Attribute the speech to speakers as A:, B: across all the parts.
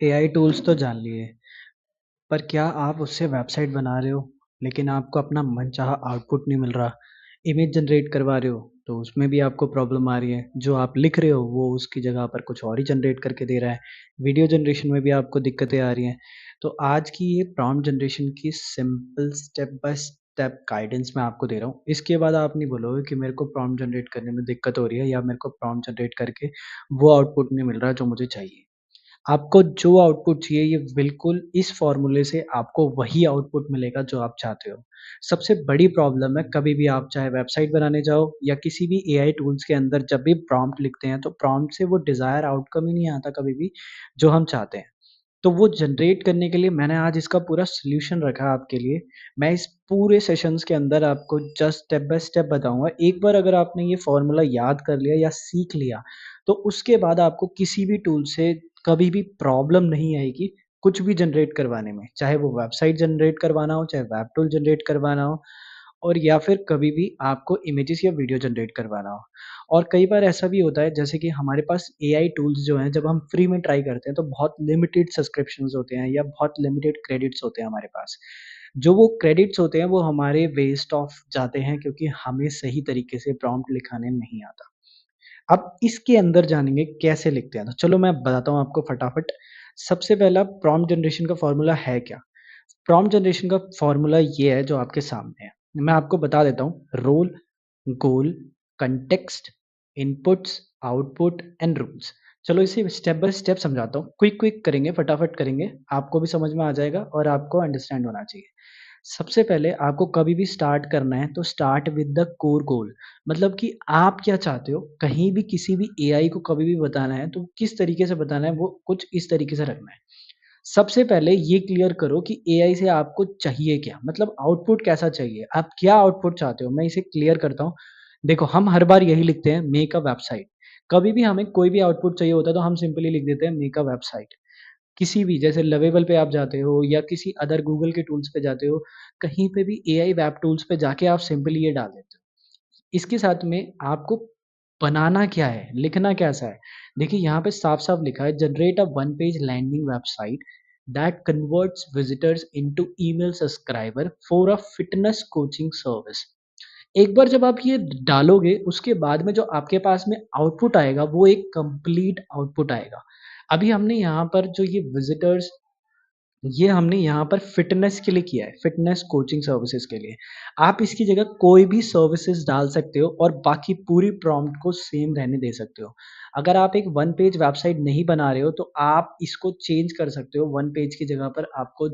A: AI tools तो जान लिए, पर क्या आप उससे वेबसाइट बना रहे हो, लेकिन आपको अपना मनचाहा आउटपुट नहीं मिल रहा? इमेज जनरेट करवा रहे हो, तो उसमें भी आपको प्रॉब्लम आ रही है। जो आप लिख रहे हो, वो उसकी जगह पर कुछ और ही जनरेट करके दे रहा है। वीडियो जनरेशन में भी आपको दिक्कतें आ रही हैं। तो आज की ये प्रॉम्प्ट जनरेशन की simple step by step guidance मैं आपको दे रहा हूँ। इसके बाद आप नहीं बोलोगे कि मेरे को प्रॉम्प्ट जनरेट करने में दिक्कत हो रही है या मेरे को प्रॉम्प्ट जनरेट करके वो आउटपुट नहीं मिल रहा जो मुझे चाहिए। आपको जो आउटपुट चाहिए ये बिल्कुल इस फ़ॉर्मूले से आपको वही आउटपुट मिलेगा जो आप चाहते हो। सबसे बड़ी प्रॉब्लम है कभी भी आप चाहे वेबसाइट बनाने जाओ या किसी भी एआई टूल्स के अंदर जब भी प्रॉम्प्ट लिखते हैं तो प्रॉम्प्ट से वो डिज़ायर आउटकम ही नहीं आता कभी भी जो हम चाहते हैं। तो वो जनरेट करने के लिए मैंने आज इसका पूरा सॉल्यूशन रखा है आपके लिए। मैं इस पूरे सेशंस के अंदर आपको जस्ट स्टेप बाय स्टेप बताऊँगा। एक बार अगर आपने ये फ़ॉर्मूला याद कर लिया या सीख लिया, तो उसके बाद आपको किसी भी टूल से कभी भी प्रॉब्लम नहीं आएगी, कुछ भी जनरेट करवाने में। चाहे वो वेबसाइट जनरेट करवाना हो, चाहे वेब टूल जनरेट करवाना हो और या फिर कभी भी आपको इमेजेस या वीडियो जनरेट करवाना हो। और कई बार ऐसा भी होता है जैसे कि हमारे पास एआई टूल्स जो हैं जब हम फ्री में ट्राई करते हैं तो बहुत लिमिटेड सब्सक्रिप्शंस होते हैं या बहुत लिमिटेड क्रेडिट्स होते हैं हमारे पास। जो वो क्रेडिट्स होते हैं वो हमारे वेस्ट ऑफ जाते हैं क्योंकि हमें सही तरीके से प्रॉम्प्ट लिखाने नहीं आता। अब इसके अंदर जानेंगे कैसे लिखते हैं, तो चलो मैं बताता हूँ आपको फटाफट। सबसे पहला प्रॉम्प्ट जनरेशन का फ़ॉर्मूला है क्या? प्रॉम्प्ट जनरेशन का फ़ॉर्मूला ये है जो आपके सामने है। मैं आपको बता देता हूँ role, goal, context, inputs, output and rules. चलो इसे स्टेप बाय स्टेप समझाता हूँ। क्विक क्विक करेंगे, फटाफट करेंगे, आपको भी समझ में आ जाएगा और आपको अंडरस्टैंड होना चाहिए। सबसे पहले आपको कभी भी स्टार्ट करना है तो स्टार्ट विद द कोर गोल। मतलब कि आप क्या चाहते हो? कहीं भी किसी भी एआई को कभी भी बताना है तो किस तरीके से बताना है वो कुछ इस तरीके से रखना है। सबसे पहले ये क्लियर करो कि एआई से आपको चाहिए क्या? मतलब आउटपुट कैसा चाहिए? आप क्या आउटपुट चाहते हो? मैं इसे क्लियर करता हूँ। देखो, हम हर बार यही लिखते हैं मेक अ वेबसाइट। कभी भी हमें कोई भी आउटपुट चाहिए होता है तो हम सिंपली लिख देते हैं मेक अ वेबसाइट। किसी भी जैसे लवेबल पे आप जाते हो या किसी अदर गूगल के टूल्स पे जाते हो, कहीं पे भी एआई वेब टूल्स पे जाके आप सिंपली ये डाल देते हो। इसके साथ में आपको बनाना क्या है, लिखना कैसा है? देखिए यहाँ पे साफ-साफ लिखा है generate a one page landing website that converts visitors into email subscriber for a fitness coaching service. एक बार जब आप ये डालोगे, उसके बाद में जो आपके पास में आउटपुट आएगा, वो एक कंप्लीट आउटपुट आएगा। अभी हमने यहाँ पर जो ये हमने यहाँ पर फ़िटनेस के लिए किया है, फ़िटनेस कोचिंग सर्विसेज़ के लिए। आप इसकी जगह कोई भी सर्विसेज़ डाल सकते हो और बाकी पूरी प्रॉम्प्ट को सेम रहने दे सकते हो। अगर आप एक वन पेज वेबसाइट नहीं बना रहे हो, तो आप इसको चेंज कर सकते हो। वन पेज की जगह पर आपको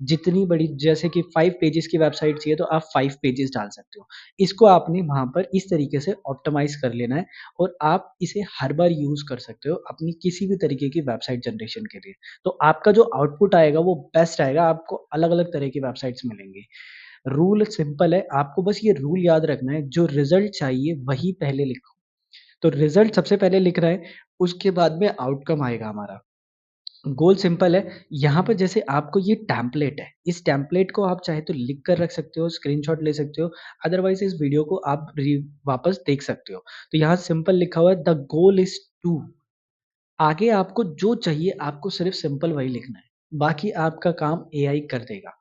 A: जितनी बड़ी जैसे कि 5 पेजेज़ की वेबसाइट चाहिए, तो आप 5 पेजेज़ डाल सकते हो। इसको आपने वहाँ पर इस तरीके से ऑप्टिमाइज़ कर लेना है और आप इसे हर बार यूज़ कर सकते हो अपनी किसी भी तरीके की वेबसाइट जनरेशन के लिए। तो आपका जो आउटपुट आएगा वो बेस्ट आएगा, आपको अलग-अलग तरह की वेबसाइट्स मिलेंगी। रूल सिंपल है, आपको बस ये रूल याद रखना है, जो रिज़ल्ट चाहिए वही पहले लिखो। तो रिज़ल्ट सबसे पहले लिख रहा है, उसके बाद में आउटकम आएगा हमारा। गोल सिंपल है, यहाँ पर जैसे आपको ये टेम्पलेट है, इस टेम्पलेट को आप चाहे तो लिख कर रख सकते हो, स्क्रीनशॉट ले सकते हो, अदरवाइज़ इस वीडियो को आप वापस देख सकते हो। तो यहाँ सिंपल लिखा हुआ है द गोल इज़ टू। आगे आपको जो चाहिए आपको सिर्फ़ सिंपल वही लिखना है, बाकी आपका काम एआई कर देगा।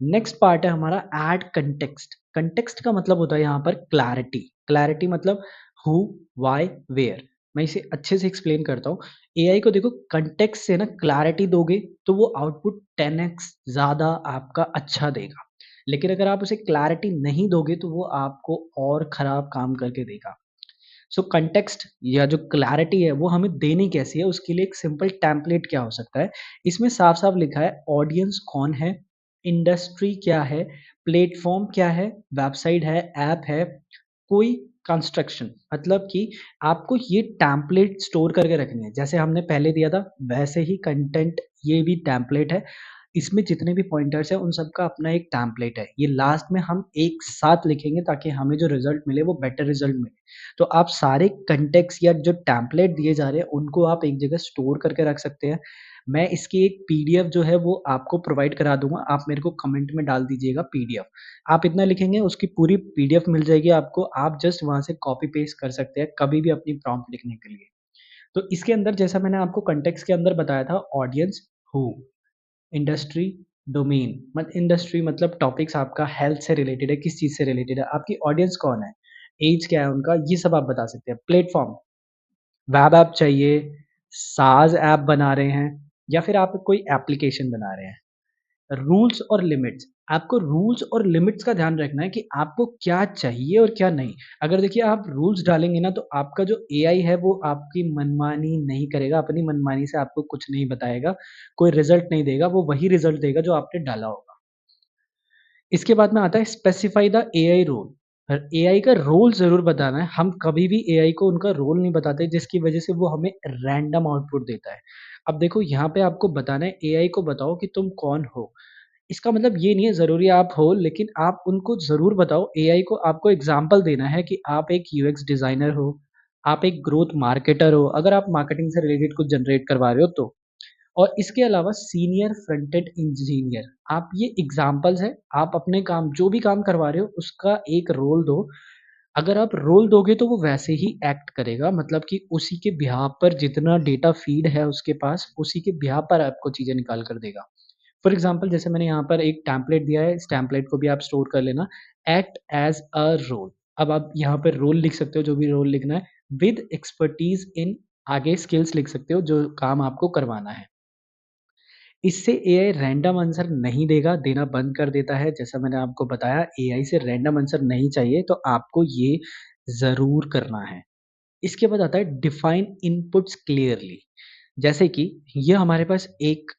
A: नेक्स्ट पार्ट है हमारा ऐड कंटेक्स्ट। कंटेक्स्ट का मतलब होता है यहाँ पर क्लैरिटी। क्लैरिटी मतलब हु, व्हाई, वेयर। मैं इसे अच्छे से एक्सप्लेन करता हूँ। एआई को देखो कंटेक्स्ट से ना क्लैरिटी दोगे तो वो आउटपुट 10x ज़्यादा आपका अच्छा देगा। लेकिन अगर आप उसे क्लैरिटी नहीं दोगे तो वो आपको और खराब काम करके देगा। सो कंटेक्स्ट या जो क्लैरिटी है वो हमें देनी कैसी है उसके लिए एक सिंपल टेम्पलेट क्या हो सकता है। इसमें साफ-साफ लिखा है ऑडियंस कौन है, इंडस्ट्री क्या है, प्लेटफ़ॉर्म क्या है, वेबसाइट है, ऐप है, कोई कंस्ट्रक्शन मतलब कि आपको ये टेम्पलेट स्टोर करके रखनी है। जैसे हमने पहले दिया था वैसे ही कंटेंट ये भी टेम्पलेट है। इसमें जितने भी पॉइंटर्स हैं उन सबका अपना एक टेम्पलेट है। ये लास्ट में हम एक साथ लिखेंगे ताकि हमें जो रिज़ल्ट मिले वो बेटर रिज़ल्ट मिले। तो आप सारे कॉन्टेक्स्ट या जो टेम्पलेट दिए जा रहे हैं उनको आप एक जगह स्टोर करके रख सकते हैं। मैं इसकी एक पीडीएफ जो है वो आपको प्रोवाइड करा दूँगा, आप मेरे को कमेंट में डाल दीजिएगा पीडीएफ। आप इतना लिखेंगे उसकी पूरी पीडीएफ मिल जाएगी आपको, आप जस्ट वहाँ से कॉपी पेस्ट कर सकते हैं कभी भी अपनी प्रॉम्प्ट लिखने के लिए। तो इसके अंदर जैसा मैंने आपको कॉन्टेक्स्ट के अंदर बताया था ऑडियंस हू, इंडस्ट्री, डोमेन इंडस्ट्री मतलब टॉपिक्स आपका हेल्थ से रिलेटेड है, किस चीज़ से रिलेटेड है, आपकी ऑडियंस कौन है, एज क्या है उनका, ये सब आप बता सकते हैं। प्लेटफ़ॉर्म, वेब ऐप चाहिए, साज़ ऐप बना रहे हैं या फिर आप कोई एप्लीकेशन बना रहे हैं। रूल्स और लिमिट्स, आपको रूल्स और लिमिट्स का ध्यान रखना है कि आपको क्या चाहिए और क्या नहीं। अगर देखिए आप रूल्स डालेंगे ना तो आपका जो एआई है वो आपकी मनमानी नहीं करेगा, अपनी मनमानी से आपको कुछ नहीं बताएगा, कोई रिज़ल्ट नहीं देगा, वो वही रिज़ल्ट देगा जो आपने डाला होगा। इसके बाद में आता है specify the AI role. AI का रोल ज़रूर बताना है, हम कभी भी एआई को उनका रोल नहीं बताते जिसकी वजह से वो हमें रैंडम आउटपुट देता है। अब देखो यहाँ पे आपको बताना है एआई को बताओ कि तुम कौन हो? इसका मतलब ये नहीं है ज़रूरी आप हो, लेकिन आप उनको ज़रूर बताओ एआई को आपको एग्ज़ाम्पल देना है कि आप एक यूएक्स डिज़ाइनर हो, आप एक ग्रोथ मार्केटर हो, अगर आप मार्केटिंग से रिलेटेड कुछ जनरेट करवा रहे हो तो। और इसके अलावा सीनियर फ्रंट एंड इंजीनियर, आप ये एग्ज़ाम्पल्स हैं, आप अपने काम जो भी काम करवा रहे हो उसका एक रोल दो। अगर आप रोल दोगे तो वो वैसे ही एक्ट करेगा मतलब कि उसी के बिहाफ़ पर जितना डेटा फ़ीड है उसके पास, उसी के बिहाफ़ पर आपको चीज़ें निकाल कर देगा। फॉर एग्ज़ाम्पल जैसे मैंने यहाँ पर एक टेम्पलेट दिया है, इस टेम्पलेट को भी आप स्टोर कर लेना, एक्ट एज़ अ रोल। अब आप यहाँ पर रोल लिख सकते हो, जो भी रोल लिखना है, विद एक्सपर्टीज़ इन आगे स्किल्स लिख सकते हो, जो काम आपको करवाना है। इससे एआई रैंडम आंसर नहीं देगा, देना बंद कर देता है। जैसा मैंने आपको बताया एआई से रैंडम आंसर नहीं चाहिए, तो आपको ये ज़रूर करना है। इसके बाद आता है डिफाइन इनपुट्स क्लियरली। जैसे कि ये हमारे पास एक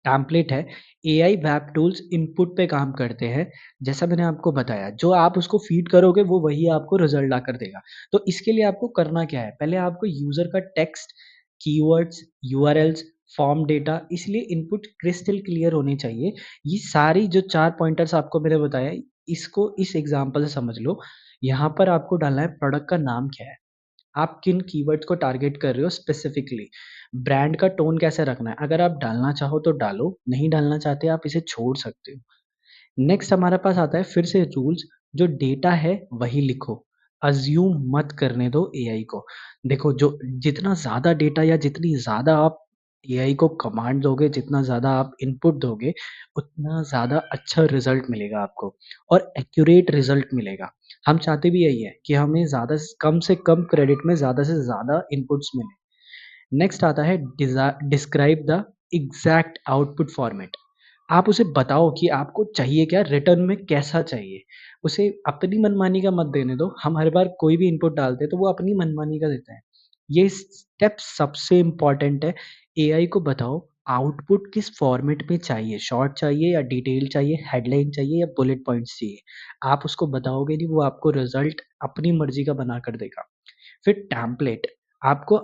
A: टेम्पलेट है, एआई वेब टूल्स इनपुट पे काम करते हैं। जैसा मैंने आपको बताया, जो आप उसको फ़ीड करोगे वो वही आपको रिज़ल्ट लाकर देगा। तो इसके लिए आपको करना क्या है, पहले आपको यूज़र का text, keywords, URLs, form data, इसलिए इनपुट क्रिस्टल क्लियर होने चाहिए। ये सारी जो 4 पॉइंटर्स आपको मैंने बताया, इसको इस एग्ज़ाम्पल से समझ लो। यहाँ पर आपको डालना है प्रोडक्ट का नाम क्या है, आप किन कीवर्ड्स को टारगेट कर रहे हो स्पेसिफिकली, ब्रांड का टोन कैसे रखना है, अगर आप डालना चाहो तो डालो, नहीं डालना चाहते आप इसे छोड़ सकते हो। नेक्स्ट हमारे पास आता है फिर से रूल्स, जो डेटा है वही लिखो, अज़्यूम मत करने दो एआई को। देखो जो जितना ज़्यादा डेटा या जितनी ज़्यादा आप एआई को कमांड दोगे, जितना ज़्यादा आप इनपुट दोगे, उतना ज़्यादा अच्छा रिज़ल्ट मिलेगा आपको और एक्यूरेट रिज़ल्ट मिलेगा। हम चाहते भी यही है कि हमें ज़्यादा स कम से कम क्रेडिट में ज़्यादा से ज़्यादा इनपुट्स मिलें। नेक्स्ट आता है describe the exact output format. आप उसे बताओ कि आपको चाहिए क्या, रिटर्न में कैसा चाहिए। उसे अपनी मनमानी का मत देने दो। हम हर बार कोई भी इनपुट डालते हैं तो वो अपनी मनमानी का देता है। ये स्टेप सबसे इम्पोर्टेंट है। एआई को बताओ आउटपुट किस फॉर्मेट में चाहिए, शॉर्ट चाहिए या डिटेल चाहिए, हेडलाइन चाहिए या बुलेट पॉइंट्स चाहिए। आप उसको बताओगे नहीं, वो आपको रिजल्ट अपनी मर्जी का बना कर देगा। फिर टेम्पलेट, आपको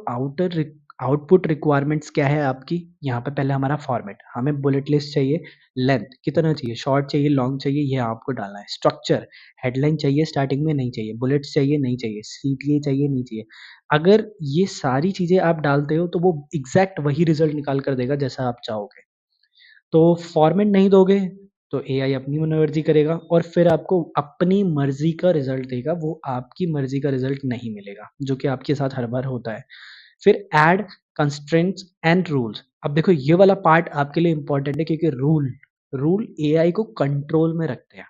A: आउटपुट रिक्वायरमेंट्स क्या है आपकी, यहाँ पे पहले हमारा फॉर्मेट, हमें बुलेट लिस्ट चाहिए, लेंथ कितना चाहिए, शॉर्ट चाहिए, लॉन्ग चाहिए, ये आपको डालना है। स्ट्रक्चर, हेडलाइन चाहिए, स्टार्टिंग में नहीं चाहिए, बुलेट्स चाहिए, नहीं चाहिए, सीटीए चाहिए, नहीं चाहिए। अगर ये सारी चीज़ें आप डालते हो तो वो एग्ज़ैक्ट वही रिज़ल्ट निकाल कर देगा जैसा आप चाहोगे। तो फॉर्मेट नहीं दोगे तो एआई अपनी मर्ज़ी करेगा और फिर आपको अपनी मर्ज़ी का रिज़ल्ट देगा, वो आपकी मर्ज़ी का रिज़ल्ट नहीं मिलेगा, जो कि आपके साथ हर बार होता है। फिर ऐड कंस्ट्रेंट्स एंड रूल्स। अब देखो ये वाला पार्ट आपके लिए इम्पोर्टेंट है क्योंकि रूल रूल एआई को कंट्रोल में रखते हैं।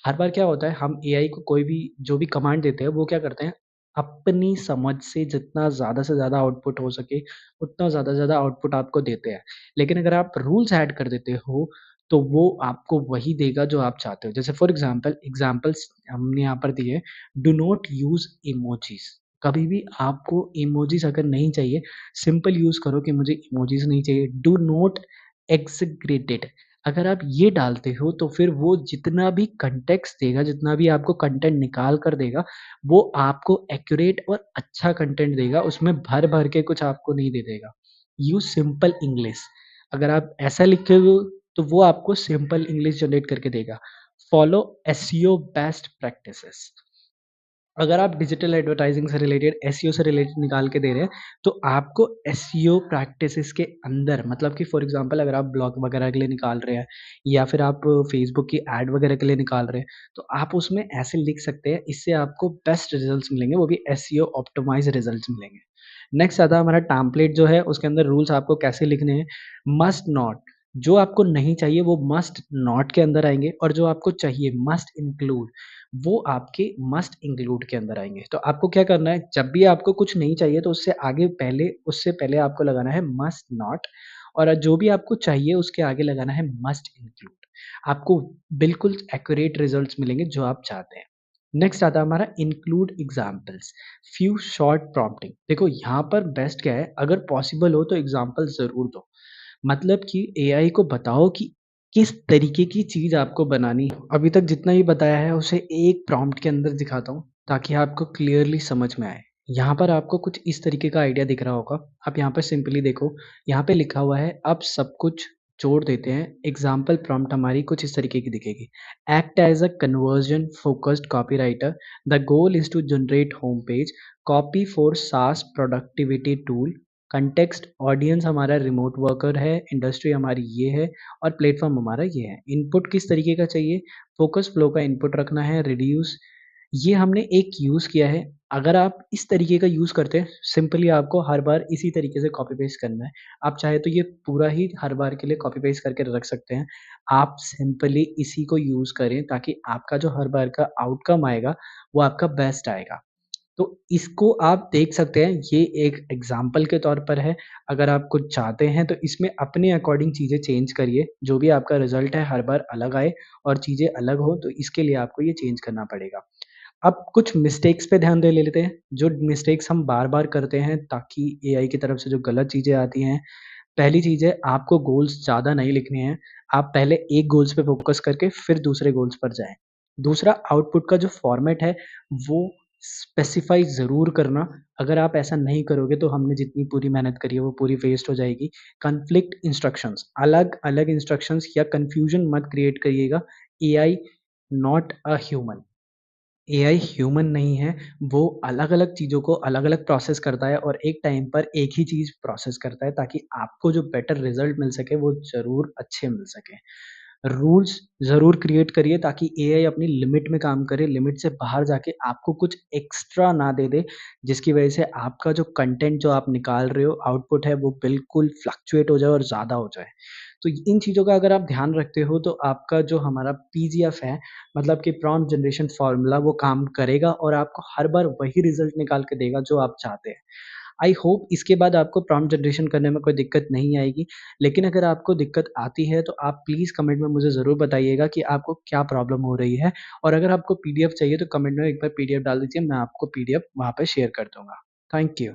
A: हर बार क्या होता है हम एआई को कोई भी जो भी कमांड देते हैं वो क्या करते हैं, अपनी समझ से जितना ज़्यादा से ज़्यादा आउटपुट हो सके उतना ज़्यादा से ज़्यादा आउटपुट आपको देते हैं। लेकिन अगर आप रूल्स ऐड कर देते हो तो वो आपको वही देगा जो आप चाहते हो। जैसे फॉर एग्ज़ाम्पल्स हमने यहाँ पर दिए, डू नॉट यूज़ इमोजीज़। कभी भी आपको इमोजीज़ अगर नहीं चाहिए, सिंपल यूज़ करो कि मुझे इमोजीज़ नहीं चाहिए। डू नॉट एक्ज़ैगरेटेड, अगर आप ये डालते हो तो फिर वो जितना भी कॉन्टेक्स्ट देगा, जितना भी आपको कंटेंट निकाल कर देगा, वो आपको एक्यूरेट और अच्छा कंटेंट देगा, उसमें भर-भर के कुछ आपको नहीं दे देगा। यूज़ सिंपल इंग्लिश, अगर आप ऐसा लिखे हो तो वो आपको सिंपल इंग्लिश जनरेट करके देगा। फॉलो एसईओ बेस्ट प्रैक्टिसेस, अगर आप डिजिटल एडवर्टाइजिंग से रिलेटेड एसईओ से रिलेटेड निकाल के दे रहे हैं, तो आपको एसईओ प्रैक्टिसेस के अंदर मतलब कि फॉर एग्ज़ाम्पल अगर आप ब्लॉग वगैरह के लिए निकाल रहे हैं या फिर आप फेसबुक की ऐड वगैरह के लिए निकाल रहे हैं, तो आप उसमें ऐसे लिख सकते हैं, इससे आपको बेस्ट रिज़ल्ट्स मिलेंगे, वो भी एसईओ ऑप्टिमाइज़ रिज़ल्ट्स मिलेंगे। नेक्स्ट आता है हमारा टेम्पलेट जो है उसके अंदर रूल्स आपको कैसे लिखने हैं। मस्ट नॉट, जो आपको नहीं चाहिए वो मस्ट नॉट के अंदर आएँगे और जो आपको चाहिए मस्ट इंक्लूड, वो आपके मस्ट इंक्लूड के अंदर आएँगे। तो आपको क्या करना है, जब भी आपको कुछ नहीं चाहिए तो उससे पहले आपको लगाना है मस्ट नॉट और जो भी आपको चाहिए उसके आगे लगाना है मस्ट इंक्लूड। आपको बिल्कुल एक्यूरेट रिजल्ट्स मिलेंगे जो आप चाहते हैं। नेक्स्ट आता है हमारा include examples, few short prompting. देखो यहाँ पर बेस्ट क्या है, अगर पॉसिबल हो तो एग्जाम्पल ज़रूर दो। मतलब कि एआई को बताओ कि किस तरीके की चीज़ आपको बनानी है। अभी तक जितना भी बताया है उसे एक प्रॉम्प्ट के अंदर दिखाता हूँ ताकि आपको क्लियरली समझ में आए। यहाँ पर आपको कुछ इस तरीके का आइडिया दिख रहा होगा। आप यहाँ पर सिंपली देखो, यहाँ पे लिखा हुआ है अब सब कुछ जोड़ देते हैं। एग्जाम्पल प्रॉम्प्ट हमारी कुछ इस तरीके की दिखेगी। Act as a conversion focused copywriter, the goal is to generate home page, copy for SaaS productivity tool, context audience हमारा रिमोट वर्कर है, इंडस्ट्री हमारी ये है और प्लेटफॉर्म हमारा ये है। इनपुट किस तरीके का चाहिए, फोकस फ्लो का इनपुट रखना है, रिड्यूस, ये हमने एक यूज़ किया है। अगर आप इस तरीके का यूज़ करते हैं, सिंपली आपको हर बार इसी तरीके से कॉपी पेस्ट करना है। आप चाहे तो ये पूरा ही हर बार के लिए कॉपी पेस्ट करके रख सकते हैं। आप सिंपली इसी को यूज़ करें ताकि आपका जो हर बार का आउटकम आएगा, वो आपका बेस्ट आएगा। तो इसको आप देख सकते हैं, ये एक एग्ज़ाम्पल के तौर पर है। अगर आप कुछ चाहते हैं तो इसमें अपने अकॉर्डिंग चीज़ें चेंज करिए, जो भी आपका रिज़ल्ट है हर बार अलग आए और चीज़ें अलग हो तो इसके लिए आपको ये चेंज करना पड़ेगा। अब कुछ मिस्टेक्स पे ध्यान दे ले लेते हैं, जो मिस्टेक्स हम बार-बार करते हैं ताकि एआई की तरफ से जो गलत चीज़ें आती हैं। पहली चीज़ है, आपको गोल्स ज़्यादा नहीं लिखने हैं। आप पहले एक गोल्स पे फ़ोकस करके फिर दूसरे गोल्स पर जाएँ। दूसरा, आउटपुट का जो फ़ॉर्मेट है वो स्पेसिफ़ाई ज़रूर करना। अगर आप ऐसा नहीं करोगे तो हमने जितनी पूरी मेहनत करी है वो पूरी वेस्ट हो जाएगी। कॉन्फ्लिक्ट इंस्ट्रक्शंस, अलग-अलग इंस्ट्रक्शंस या कन्फ्यूज़न मत क्रिएट करिएगा। AI not a human. AI human नहीं है, वो अलग-अलग चीज़ों को अलग-अलग प्रोसेस करता है और एक टाइम पर एक ही चीज़ प्रोसेस करता है ताकि आपको जो बेटर रिज़ल्ट मिल सके वो ज़रूर अच्छे मिल सकें। रूल्स ज़रूर क्रिएट करिए ताकि एआई अपनी लिमिट में काम करे, लिमिट से बाहर जाके आपको कुछ एक्स्ट्रा ना दे दे, जिसकी वजह से आपका जो कंटेंट जो आप निकाल रहे हो, आउटपुट है वो बिल्कुल फ्लक्चुएट हो जाए और ज़्यादा हो जाए। तो इन चीज़ों का अगर आप ध्यान रखते हो तो आपका जो हमारा पीजीएफ है, मतलब कि प्रॉम्प्ट जनरेशन फ़ॉर्मूला, वो काम करेगा और आपको हर बार वही रिज़ल्ट निकाल के देगा जो आप चाहते हैं। आई होप इसके बाद आपको प्रॉम्प्ट जनरेशन करने में कोई दिक्कत नहीं आएगी। लेकिन अगर आपको दिक्कत आती है तो आप प्लीज़ कमेंट में मुझे ज़रूर बताइएगा कि आपको क्या प्रॉब्लम हो रही है और अगर आपको पीडीएफ चाहिए तो कमेंट में एक बार पीडीएफ डाल दीजिए, मैं आपको पीडीएफ वहाँ पे शेयर कर दूँगा। Thank you.